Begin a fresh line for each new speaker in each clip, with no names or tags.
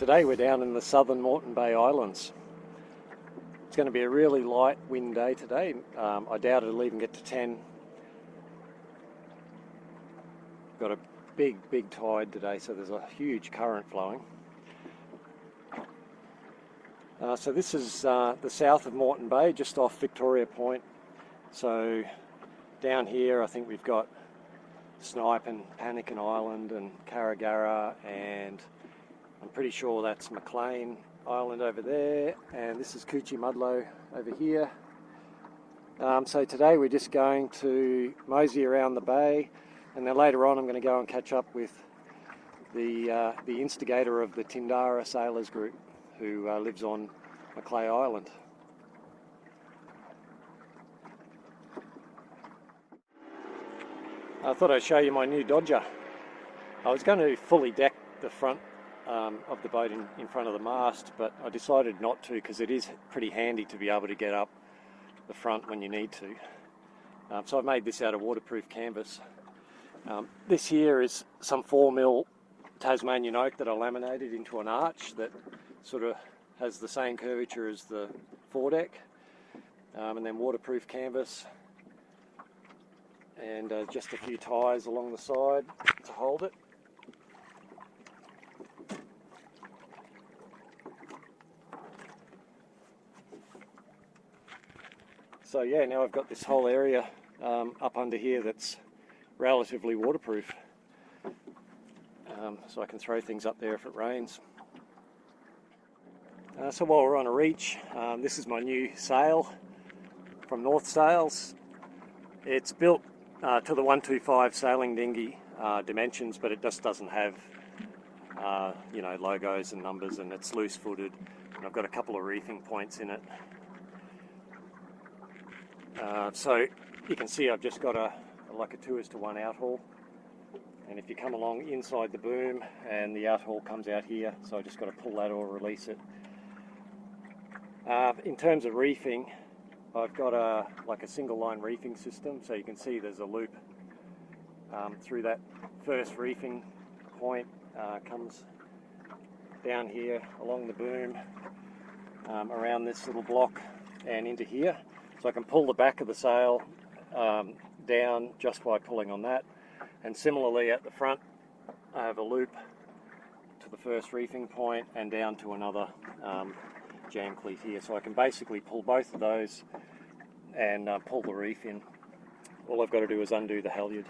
Today we're down in the Southern Moreton Bay Islands. It's going to be a really light wind day today. I doubt it'll even get to 10. Got a big tide today, so there's a huge current flowing. So this is the south of Moreton Bay, just off Victoria Point. So down here I think we've got Snipe and Pannikin Island and Carragara, and I'm pretty sure that's Macleay Island over there, and this is Coochiemudlo over here. So today we're just going to mosey around the bay, and then later on I'm going to go and catch up with the instigator of the Tindara Sailors Group, who lives on Macleay Island. I thought I'd show you my new Dodger. I was going to fully deck the front of the boat in front of the mast, but I decided not to because it is pretty handy to be able to get up the front when you need to. So I've made this out of waterproof canvas. This here is some 4mm Tasmanian oak that I laminated into an arch that sort of has the same curvature as the foredeck, and then waterproof canvas, and just a few ties along the side to hold it. So yeah, now I've got this whole area up under here that's relatively waterproof, so I can throw things up there if it rains. So while we're on a reach, this is my new sail from North Sails. It's built to the 125 sailing dinghy dimensions, but it just doesn't have logos and numbers, and it's loose footed, and I've got a couple of reefing points in it. So you can see I've just got a 2:1 outhaul, and if you come along inside the boom, and the outhaul comes out here, so I just got to pull that or release it. In terms of reefing, I've got a single line reefing system, so you can see there's a loop through that first reefing point, comes down here along the boom, around this little block and into here. So I can pull the back of the sail down just by pulling on that. And similarly at the front, I have a loop to the first reefing point and down to another jam cleat here. So I can basically pull both of those and pull the reef in. All I've got to do is undo the halyard.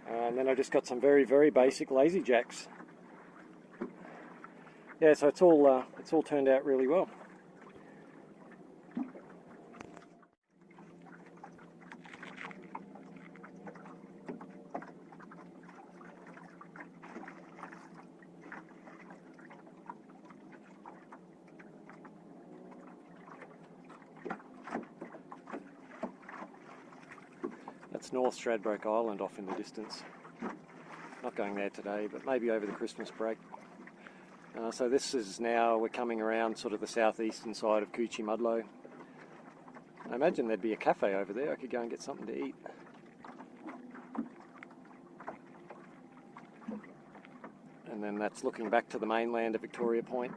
And then I just got some very basic lazy jacks. Yeah, so it's all turned out really well. That's North Stradbroke Island off in the distance. Not going there today, but maybe over the Christmas break. So this is now, we're coming around sort of the southeastern side of Coochiemudlo. I imagine there'd be a cafe over there. I could go and get something to eat. And then that's looking back to the mainland of Victoria Point.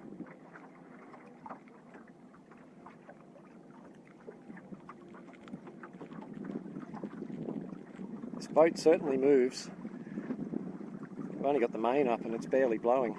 This boat certainly moves. I've only got the main up and it's barely blowing.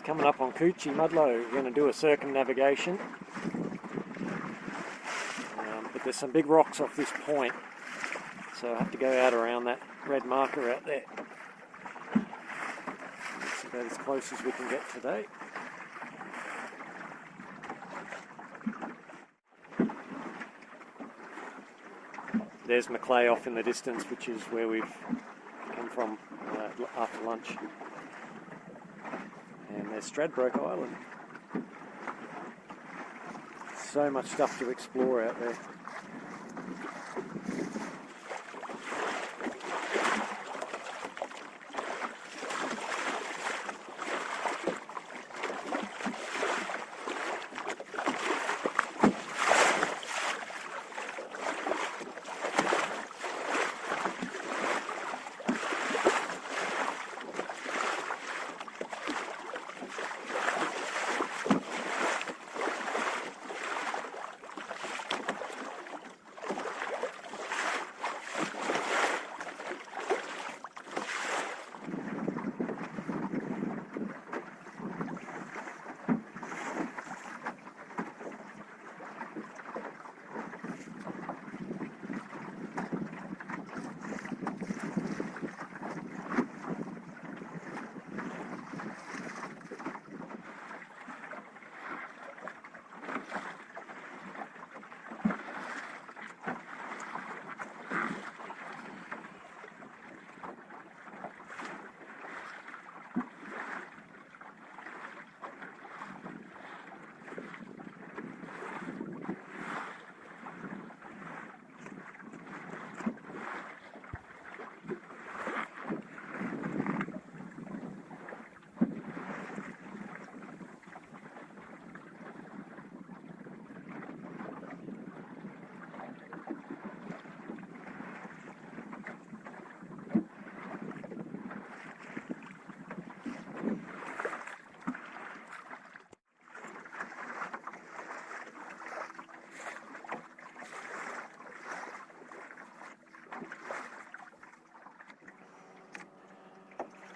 coming up on Coochiemudlo. We're going to do a circumnavigation, but there's some big rocks off this point, so I have to go out around that red marker out there. That's about as close as we can get today. There's Macleay off in the distance, which is where we've come from after lunch. And there's Stradbroke Island. So much stuff to explore out there.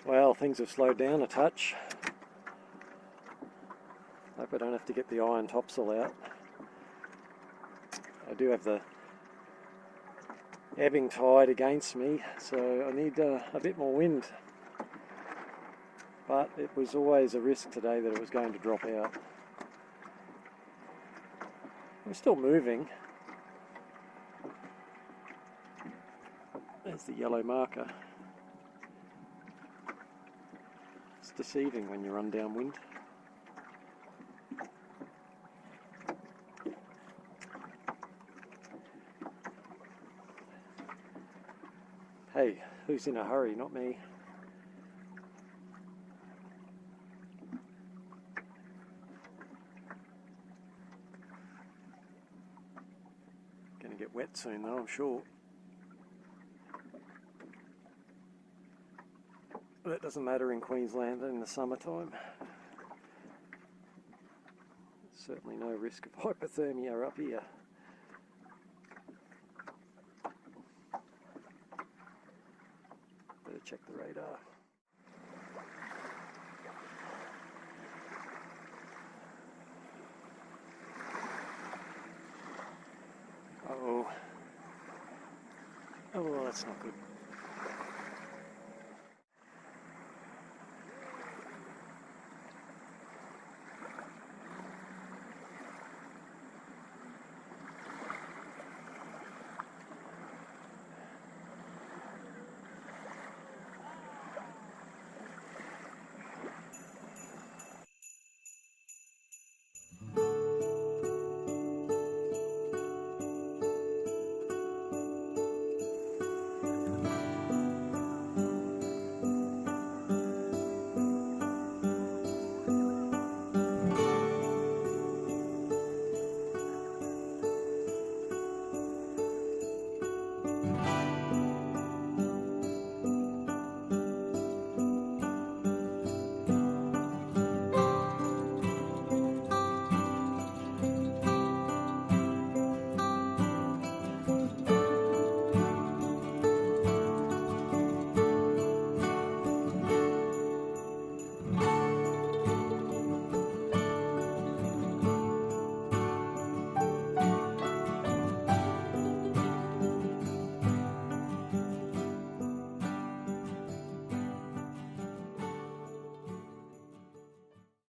Well, things have slowed down a touch. Hope I don't have to get the iron topsail out. I do have the ebbing tide against me, so I need a bit more wind. But it was always a risk today that it was going to drop out. I'm still moving. There's the yellow marker. It's deceiving when you run downwind. Hey, who's in a hurry? Not me. Gonna get wet soon though, I'm sure. But it doesn't matter in Queensland in the summertime. There's certainly no risk of hypothermia up here. Better check the radar. Oh, that's not good.